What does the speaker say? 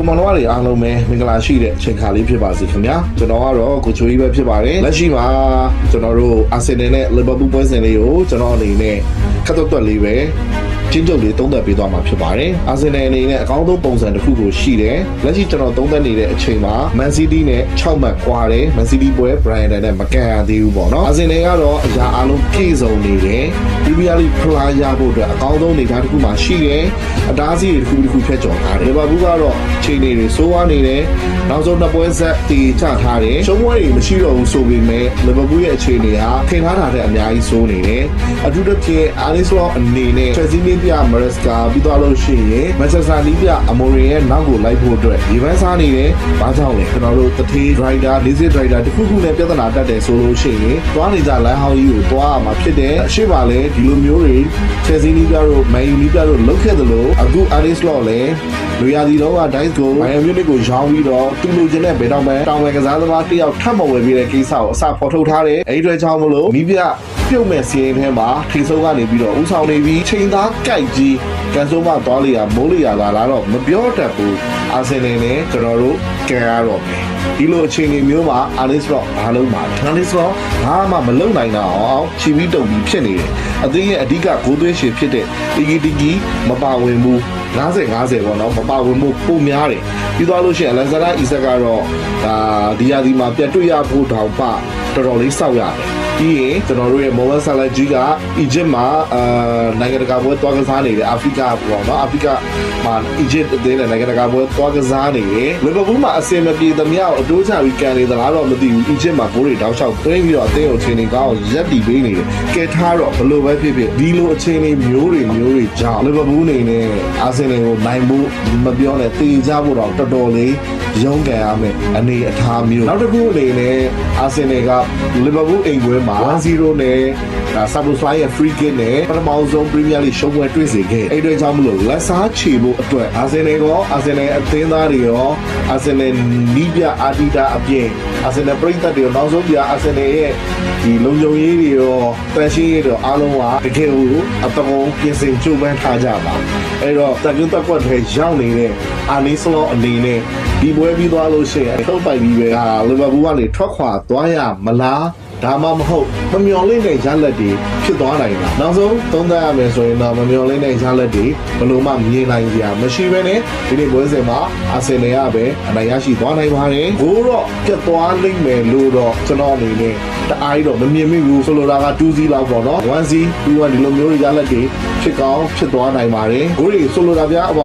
ကိုမောင်တော်တွေအားလုံးပဲမင်္ဂလာရှိတဲ့အချိန်ခါလေးဖြစ်ပါစေခင်ဗျာကျွန်တော်ကတော့ကိုချိုကြီးပဲဖြစ်ပါတယ်လက်ရှိမှာကျွန်တော်တို့အာဆင်နယ်နဲ့လီဗာပူးပွဲစဉ်လေးကိုကျွန်တော်အနေနဲ့ခက်တွတ်လေးပဲချင်းချုပ်လေးသုံးသပ်ပေးသွားမှာဖြစ်ပါတယ်အာဆင်နယ်အနေနဲ့အကောင်းဆုံးပုံစံတစ်ခုကိုရှိတယ်လက်ရှိကျွန်တော်သုံးသပ်နေတဲ့အချိန်မှာမန်စီးတီးနဲ့6မှတ်ကွာတယ်မန်စီးတီးပွဲဘရိုင်တန်နဲ့မကန်ရသေးဘူးပေါ့နော်အာဆင်နယ်ကတော့အရာအလုံးပြည့်စုံနေတယ်ပရီးမီးယားလိဖလားရဖို့အတွက်အကောင်းဆုံးအနေအထားတစ်ခုမှရှိတယ်အတားအဆီးတွေတစ်ခုဖြတ်ကျော်ထားတယ်လီဗာပူးကတော့ချိန်နေတွေစိုးဝါးနေတယ်နောက်ဆုံးနှစ်ပွဲဆက်တည်ချထားတယ်ရှုံးပွဲတွေမရှိတော့ဘူးဆိုပေမဲ့လီဗာပူးရဲ့အခြေအနေဟာထင်ထားတာတဲ့အများကြီးစိုးနေတယ်အထူးသဖြင့်အာလီဆိုအနေနဲ့ချက်စီးနင်းပြမရက်စကာပြီးသွားလို့ရှိရင်မန်ချက်စတာနီးပြအမိုရီရဲ့နောက်ကိုလိုက်ဖို့အတွက်ဒီပန်းစားနေတယ်ဘာကြောင့်လဲကျွန်တော်တို့တထေးဒရိုက်တာလေးစစ်ဒရိုက်တာတစ်ခုခုနဲ့ပြဿနာတက်တယ်ဆိုလို့ရှိရင်သွားနေကြလမ်းဟောင်းကြီးကိုသွားရမှာဖြစ်တယ်အရှိပါလဲဒီလိုမျိုးတွေချက်စီးနီးပြတို့မန်ယူနီးပြတို့လုတ်ခဲ့တယ်လို့အခုအာလီဆိုလည်းလူရသည်တော့ဒိုင်းကိုဘိုင်ယန်မြူနစ်ကိုရောင်းပြီးတော့သူ့လူချင်းနဲ့ဘယ်တော့မှတောင်ဝယ်ကစားသမားတစ်ယောက်ထပ်မဝယ်ပြီးတဲ့ကိစ္စကိုအစဖော်ထုတ်ထားတယ်အဲ့ဒီအတွက်ကြောင့်မလို့မိပြပြုတ်မဲ့စီးရင်ထဲမှာထိဆုံးကနေပြီးတော့ဥဆောင်နေပြီးချိန်သားကြိုက်ကြီးကန်ဆိုးမသွားလျာမိုးလျာလာတော့မပြောတတ်ဘူးအာဆင်နယ်နဲ့ကျွန်တော်တို့ကန်ရတော့မယ်ဒီလိုအခြေအနေမျိုးမှာအာလစ်ရော့အားလုံးမှာအာလစ်ရော့ဘာမှမလုံနိုင်တော့အောင်ချီပြီးတုံပြီးဖြစ်နေတယ်အသင်းရဲ့အဓိကဂိုးသွင်းရှင်ဖြစ်တဲ့တီကီမပါဝင်ဘူး50-50ပေါ့နော်မပါဝင်မှုပုံများတယ်ပြီးသွားလို့ရှိရင်အလက်ဇာဒါအီဆက်ကတော့ဒီယာဒီမှာပြတ်တွေ့ရဖို့တောင်ပတော်တော်လေးစောက်ရတယ်ပြီးရင်ကျွန်တော်တို့ရဲ့မော်ဝမ်ဆာလာဂျီကအီဂျစ်မှာနိုင်ငံတကာပွဲတွားကစားနေတယ်အာဖရိကပေါ့နော်အာဖရိကမှာအီဂျစ်အသင်းနဲ့နိုင်ငံတကာပွဲတွားကစားနေတယ်လီဗာပူးမှာအစင်မပြေသမျှအတိုးချပြီးကန်နေသလားတော့မသိဘူးအီဂျစ်မှာဂိုးတွေတောက်လျှောက်သွင်းပြီးတော့အသင်းကိုချိန်နေကောင်းရက်တီပေးနေတယ်ကဲထားတော့ဘလို့ပဲဖြစ်ဖြစ်ဒီလိုအခြေအနေမျိုးတွေကြောင့်လီဗာပူးအနေနဲ့အာဆင်နယ်ကိုနိုင်ဖို့မပြောနဲ့တေချဖို့တော့တော်တော်လေးရုန်းကန်ရမယ်အနေအထားမျိုးနောက်တစ်ခုအနေနဲ့အာဆင်နယ်ကလီဗာပူးအိမ်ပွဲမှာ 1-0 နဲ့ဆာဘိုစလိုင်းရဲ့ free kick နဲ့ပထမဆုံး Premier League ရှုံးပွဲတွေ့စေခဲ့အဲ့အတွက်ကြောင့်မလို့လက်စားချေဖို့အတွက်အာဆင်နယ်ရောအာဆင်နယ်အသင်းသားတွေရောအာဆင်နယ်နီးပြအာတီတာအပြင်အာဆင်နယ်ပရိသတ်တွေရောနောက်ဆုံးပြအာဆင်နယ်ရဲ့ဒီလုံခြုံရေးတွေရောပန်ရှင်းရေးတွေအားလုံးကတကယ်ကိုအတကုံပြင်ဆင်ကြိုးပမ်းထားကြပါအဲ့တော့တက်ကွက်တွေရောက်နေတဲ့အာလီစလောအနေနဲ့ဒီပွဲပြီးသွားလို့ရှိရင်ထုတ်ပိုက်ပြီးပဲလီဗာပူးကနေထွက်ခွာသွားရမလားဒါမှမဟုတ်မမျော်လင့်တဲ့ရလဒ်တွေဖြစ်သွားနိုင်တာနောက်ဆုံးသုံးသပ်ရမယ်ဆိုရင်တော့မမျော်လင့်တဲ့ရလဒ်တွေဘယ်လိုမှမြင်နိုင်ကြမရှိဘဲနဲ့ဒီနေ့ပွဲစဉ်မှာအာဆင်နယ်ကပဲအနိုင်ရရှိသွားနိုင်ပါတယ်ဘိုးတော့ပြတ်သွားလိမ့်မယ်လို့တော့ကျွန်တော်အနေနဲ့တအားတော့မမြင်မိဘူးဆိုလိုတာက2-0လောက်ပေါ့နော်1-0 2-1ဒီလိုမျိုးရလဒ်တွေဖြစ်ကောင်းဖြစ်သွားနိုင်ပါတယ်ဘိုးတွေဆိုလိုတာဗျာ